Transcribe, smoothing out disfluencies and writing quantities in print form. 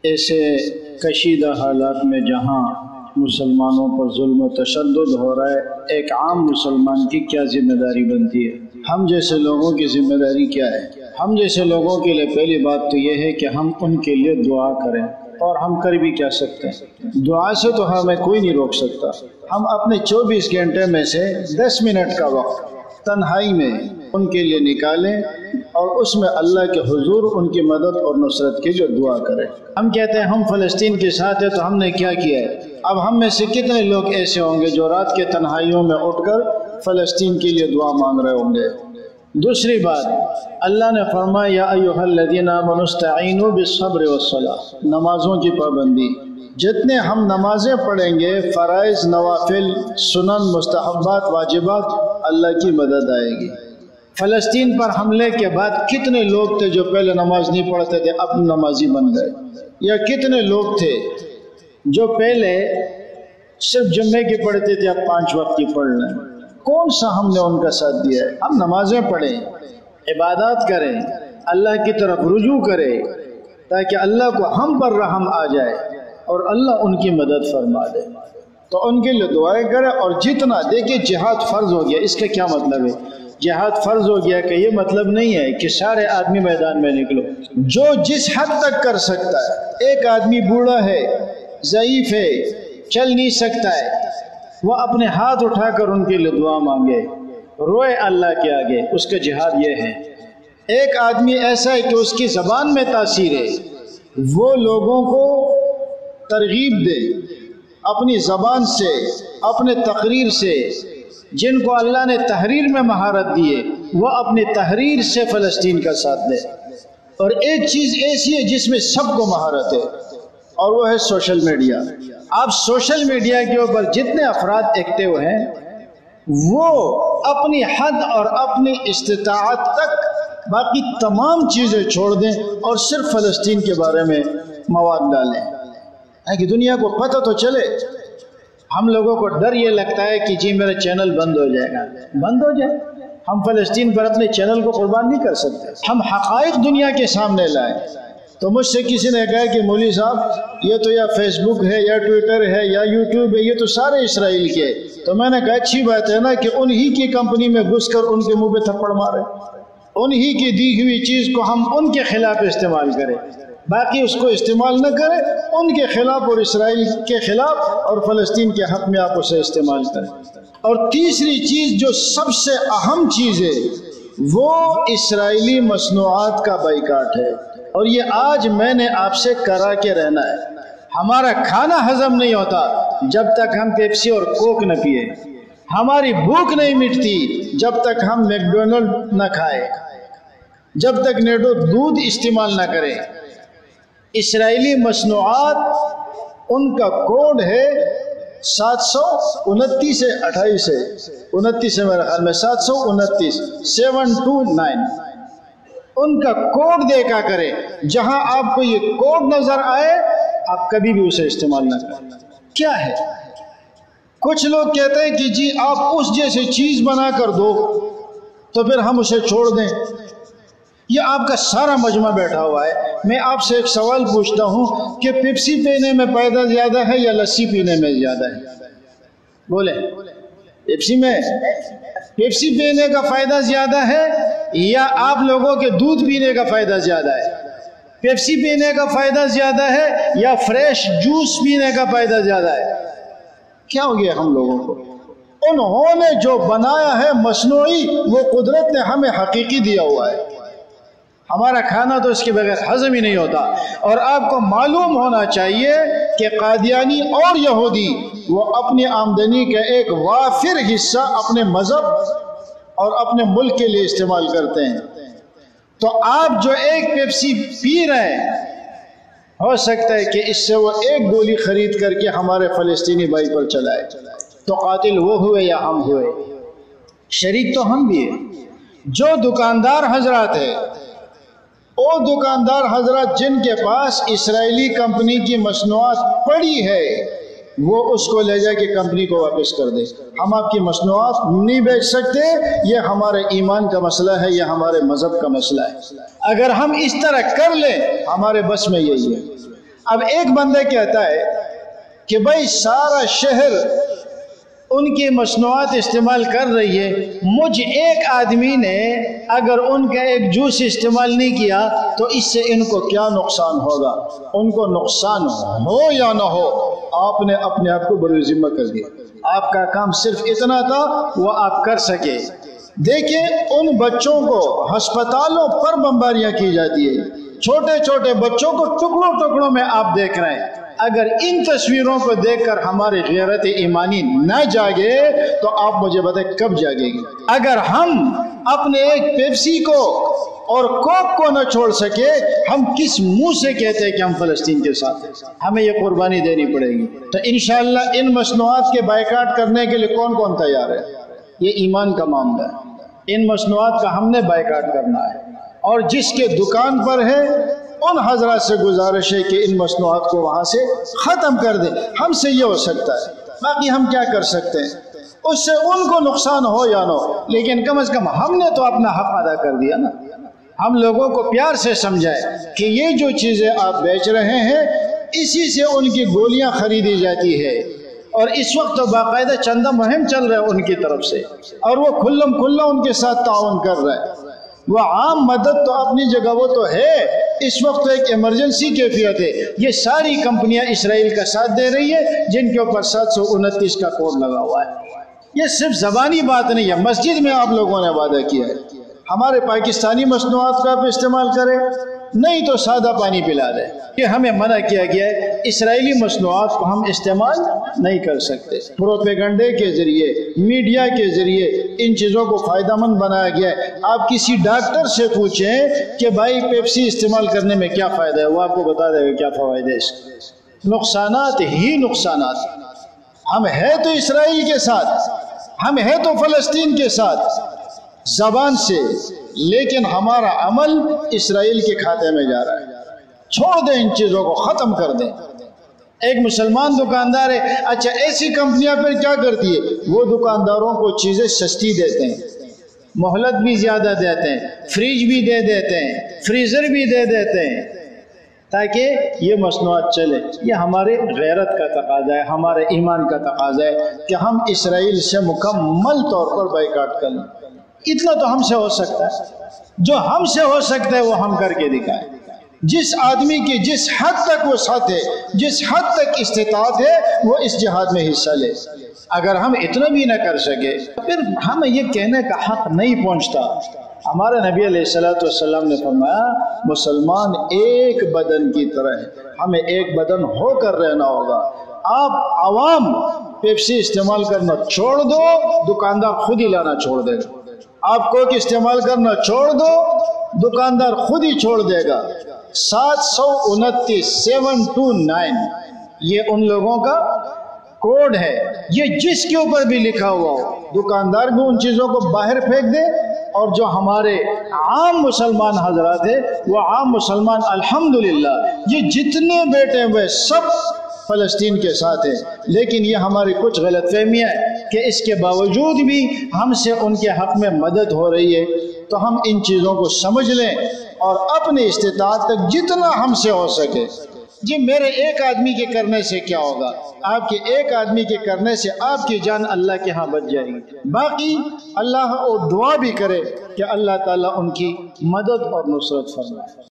ایسے کشیدہ حالات میں جہاں مسلمانوں پر ظلم و تشدد ہو رہا ہے، ایک عام مسلمان کی کیا ذمہ داری بنتی ہے؟ ہم جیسے لوگوں کی ذمہ داری کیا ہے؟ ہم جیسے لوگوں کے لیے پہلی بات تو یہ ہے کہ ہم ان کے لیے دعا کریں، اور ہم کر بھی کیا سکتے ہیں؟ دعا سے تو ہمیں کوئی نہیں روک سکتا۔ ہم اپنے 24 گھنٹے میں سے 10 منٹ کا وقت تنہائی میں ان کے لیے نکالیں اور اس میں اللہ کے حضور ان کی مدد اور نصرت کے لیے دعا کریں۔ ہم کہتے ہیں ہم فلسطین کے ساتھ ہیں، تو ہم نے کیا کیا ہے؟ اب ہم میں سے کتنے لوگ ایسے ہوں گے جو رات کے تنہائیوں میں اٹھ کر فلسطین کے لیے دعا مانگ رہے ہوں گے؟ دوسری بات، اللہ نے فرمایا یا ایھا الذین آمنوا استعینوا بالصبر والصلاۃ، نمازوں کی پابندی۔ جتنے ہم نمازیں پڑھیں گے، فرائض، نوافل، سنن، مستحبات، واجبات، اللہ کی مدد آئے گی۔ فلسطین پر حملے کے بعد کتنے لوگ تھے جو پہلے نماز نہیں پڑھتے تھے، اب نمازی بن گئے؟ یا کتنے لوگ تھے جو پہلے صرف جمعے کی پڑھتے تھے، اب 5 وقت کی پڑھ لیں؟ کون سا ہم نے ان کا ساتھ دیا ہے؟ ہم نمازیں پڑھیں، عبادات کریں، اللہ کی طرف رجوع کریں، تاکہ اللہ کو ہم پر رحم آ جائے اور اللہ ان کی مدد فرما دے۔ تو ان کے لیے دعائیں کریں، اور جتنا دیکھیں جہاد فرض ہو گیا، اس کا کیا مطلب ہے؟ جہاد فرض ہو گیا کہ یہ مطلب نہیں ہے کہ سارے آدمی میدان میں نکلو۔ جو جس حد تک کر سکتا ہے، ایک آدمی بوڑھا ہے، ضعیف ہے، چل نہیں سکتا ہے، وہ اپنے ہاتھ اٹھا کر ان کے لیے دعا مانگے، روئے اللہ کے آگے، اس کا جہاد یہ ہے۔ ایک آدمی ایسا ہے کہ اس کی زبان میں تاثیر ہے، وہ لوگوں کو ترغیب دے اپنی زبان سے، اپنے تقریر سے۔ جن کو اللہ نے تحریر میں مہارت دی ہے، وہ اپنی تحریر سے فلسطین کا ساتھ دے۔ اور ایک چیز ایسی ہے جس میں سب کو مہارت ہے، اور وہ ہے سوشل میڈیا۔ آپ سوشل میڈیا کے اوپر جتنے افراد ایکٹیو ہیں، وہ اپنی حد اور اپنی استطاعت تک باقی تمام چیزیں چھوڑ دیں اور صرف فلسطین کے بارے میں مواد ڈالیں، کہ دنیا کو پتہ تو چلے۔ ہم لوگوں کو ڈر یہ لگتا ہے کہ جی میرا چینل بند ہو جائے گا۔ بند ہو جائے، ہم فلسطین پر اپنے چینل کو قربان نہیں کر سکتے۔ ہم حقائق دنیا کے سامنے لائیں۔ تو مجھ سے کسی نے کہا کہ مولوی صاحب یہ تو یا فیس بک ہے یا ٹویٹر ہے یا یوٹیوب ہے، یہ تو سارے اسرائیل کے۔ تو میں نے کہا اچھی بات ہے نا کہ انہی کی کمپنی میں گھس کر ان کے منہ پہ تھپڑ مارے، انہی کی دی ہوئی چیز کو ہم ان کے خلاف استعمال کریں، باقی اس کو استعمال نہ کریں، ان کے خلاف اور اسرائیل کے خلاف اور فلسطین کے حق میں آپ اسے استعمال کریں۔ اور تیسری چیز جو سب سے اہم چیز ہے، وہ اسرائیلی مصنوعات کا بائیکاٹ ہے۔ اور یہ آج میں نے آپ سے کرا کے رہنا ہے۔ ہمارا کھانا ہضم نہیں ہوتا جب تک ہم پیپسی اور کوک نہ پیے، ہماری بھوک نہیں مٹتی جب تک ہم میکڈونلڈ نہ کھائے، جب تک نیڈو دودھ استعمال نہ کریں۔ اسرائیلی مصنوعات، ان کا کوڈ ہے 729 ہے، 28 ہے، 29 ہے میرے خیال میں، 729 729۔ ان کا کوڈ دیکھا کرے، جہاں آپ کو یہ کوڈ نظر آئے آپ کبھی بھی اسے استعمال نہ کریں۔ کیا ہے؟ کچھ لوگ کہتے ہیں کہ جی آپ اس جیسے چیز بنا کر دو تو پھر ہم اسے چھوڑ دیں۔ یہ آپ کا سارا مجمع بیٹھا ہوا ہے۔ میں آپ سے ایک سوال پوچھتا ہوں کہ پیپسی پینے میں فائدہ زیادہ ہے یا لسی پینے میں زیادہ ہے؟ بولیں، پیپسی پینے کا فائدہ زیادہ ہے یا آپ لوگوں کے دودھ پینے کا فائدہ زیادہ ہے؟ پیپسی پینے کا فائدہ زیادہ ہے یا فریش جوس پینے کا فائدہ زیادہ ہے؟ کیا ہو گیا ہم لوگوں کو؟ انہوں نے جو بنایا ہے مصنوعی، وہ قدرت نے ہمیں حقیقی دیا ہوا ہے۔ ہمارا کھانا تو اس کے بغیر ہضم ہی نہیں ہوتا۔ اور آپ کو معلوم ہونا چاہیے کہ قادیانی اور یہودی وہ اپنی آمدنی کا ایک وافر حصہ اپنے مذہب اور اپنے ملک کے لیے استعمال کرتے ہیں۔ تو آپ جو ایک پیپسی پی رہے ہیں، ہو سکتا ہے کہ اس سے وہ ایک گولی خرید کر کے ہمارے فلسطینی بھائی پر چلائے، تو قاتل وہ ہوئے یا ہم ہوئے، شریک تو ہم بھی ہیں۔ جو دکاندار حضرات ہیں، وہ دکاندار حضرات جن کے پاس اسرائیلی کمپنی کی مصنوعات پڑی ہے، وہ اس کو لے جا کے کمپنی کو واپس کر دے۔ ہم آپ کی مصنوعات نہیں بیچ سکتے، یہ ہمارے ایمان کا مسئلہ ہے، یہ ہمارے مذہب کا مسئلہ ہے۔ اگر ہم اس طرح کر لیں، ہمارے بس میں یہی ہے۔ اب ایک بندہ کہتا ہے کہ بھائی سارا شہر ان کی مصنوعات استعمال کر رہی ہے، مجھ ایک آدمی نے اگر ان کا ایک جوس استعمال نہیں کیا تو اس سے ان کو کیا نقصان ہوگا؟ ان کو نقصان ہو یا نہ ہو، آپ نے اپنے آپ کو بروئے ذمہ کر دیا۔ آپ کا کام صرف اتنا تھا وہ آپ کر سکے۔ دیکھیں ان بچوں کو ہسپتالوں پر بمباریاں کی جاتی ہے، چھوٹے چھوٹے بچوں کو ٹکڑوں ٹکڑوں میں آپ دیکھ رہے ہیں۔ اگر ان تصویروں کو دیکھ کر ہماری غیرت ایمانی نہ جاگے تو آپ مجھے بتائیں کب جاگے گی؟ اگر ہم اپنے ایک پیپسی کو اور کوک کو نہ چھوڑ سکے، ہم کس منہ سے کہتے ہیں کہ ہم فلسطین کے ساتھ ہیں؟ ہمیں یہ قربانی دینی پڑے گی۔ تو انشاءاللہ ان مصنوعات کے بائیکاٹ کرنے کے لیے کون کون تیار ہے؟ یہ ایمان کا معاملہ ہے۔ ان مصنوعات کا ہم نے بائیکاٹ کرنا ہے، اور جس کے دکان پر ہے ان حضرات سے گزارش ہے کہ ان مصنوعات کو وہاں سے ختم کر دیں۔ ہم سے یہ ہو سکتا ہے، باقی ہم کیا کر سکتے ہیں؟ اس سے ان کو نقصان ہو یا نہ ہو، لیکن کم از کم ہم نے تو اپنا حق ادا کر دیا نا۔ ہم لوگوں کو پیار سے سمجھائے کہ یہ جو چیزیں آپ بیچ رہے ہیں اسی سے ان کی گولیاں خریدی جاتی ہے، اور اس وقت تو باقاعدہ چندہ مہم چل رہا ہے ان کی طرف سے، اور وہ کھلم کھلا ان کے ساتھ تعاون کر رہا ہے۔ وہ عام مدد تو اپنی جگہ وہ تو ہے، اس وقت ایک ایمرجنسی کیفیت ہے۔ یہ ساری کمپنیاں اسرائیل کا ساتھ دے رہی ہے جن کے اوپر 729 کا کوڈ لگا ہوا ہے۔ یہ صرف زبانی بات نہیں ہے، مسجد میں آپ لوگوں نے وعدہ کیا ہے ہمارے پاکستانی مصنوعات کا آپ استعمال کریں، نہیں تو سادہ پانی پلا دیں۔ کہ ہمیں منع کیا گیا ہے اسرائیلی مصنوعات کو ہم استعمال نہیں کر سکتے۔ پروپیگنڈے کے ذریعے، میڈیا کے ذریعے ان چیزوں کو فائدہ مند بنایا گیا ہے۔ آپ کسی ڈاکٹر سے پوچھیں کہ بھائی پیپسی استعمال کرنے میں کیا فائدہ ہے، وہ آپ کو بتا دے گا کیا فوائد ہے اس کے۔ نقصانات ہی نقصانات۔ ہم ہے تو اسرائیل کے ساتھ، ہم ہے تو فلسطین کے ساتھ زبان سے، لیکن ہمارا عمل اسرائیل کے کھاتے میں جا رہا ہے۔ چھوڑ دیں ان چیزوں کو، ختم کر دیں۔ ایک مسلمان دکاندار ہے، اچھا ایسی کمپنیاں پھر کیا کرتی ہے؟ وہ دکانداروں کو چیزیں سستی دیتے ہیں، مہلت بھی زیادہ دیتے ہیں، فریج بھی دے دیتے ہیں، فریزر بھی دے دیتے ہیں تاکہ یہ مصنوعات چلے۔ یہ ہمارے غیرت کا تقاضا ہے، ہمارے ایمان کا تقاضا ہے کہ ہم اسرائیل سے مکمل طور پر بائیکاٹ کر لیں۔ اتنا تو ہم سے ہو سکتا ہے، جو ہم سے ہو سکتا ہے وہ ہم کر کے دکھائیں۔ جس آدمی کی جس حد تک وسعت ہے، جس حد تک استطاعت ہے، وہ اس جہاد میں حصہ لے۔ اگر ہم اتنا بھی نہ کر سکے پھر ہمیں یہ کہنے کا حق نہیں پہنچتا۔ ہمارے نبی علیہ السلام نے فرمایا مسلمان ایک بدن کی طرح ہے، ہمیں ایک بدن ہو کر رہنا ہوگا۔ آپ عوام پیپسی استعمال کرنا چھوڑ دو، دکاندار خود ہی لانا چھوڑ دے گا۔ آپ کوک استعمال کرنا چھوڑ دو، دکاندار خود ہی چھوڑ دے گا۔ 729 729 یہ ان لوگوں کا کوڈ ہے۔ یہ جس کے اوپر بھی لکھا ہوا ہو، دکاندار بھی ان چیزوں کو باہر پھینک دے، اور جو ہمارے عام مسلمان حضرات ہیں وہ عام مسلمان الحمدللہ یہ جتنے بیٹے ہوئے سب فلسطین کے ساتھ ہیں، لیکن یہ ہماری کچھ غلط فہمیاں ہیں کہ اس کے باوجود بھی ہم سے ان کے حق میں مدد ہو رہی ہے۔ تو ہم ان چیزوں کو سمجھ لیں اور اپنی استطاعت تک جتنا ہم سے ہو سکے۔ جی میرے ایک آدمی کے کرنے سے کیا ہوگا؟ آپ کے ایک آدمی کے کرنے سے آپ کی جان اللہ کے ہاں بچ جائے گی۔ باقی اللہ اور دعا بھی کرے کہ اللہ تعالیٰ ان کی مدد اور نصرت فرمائے۔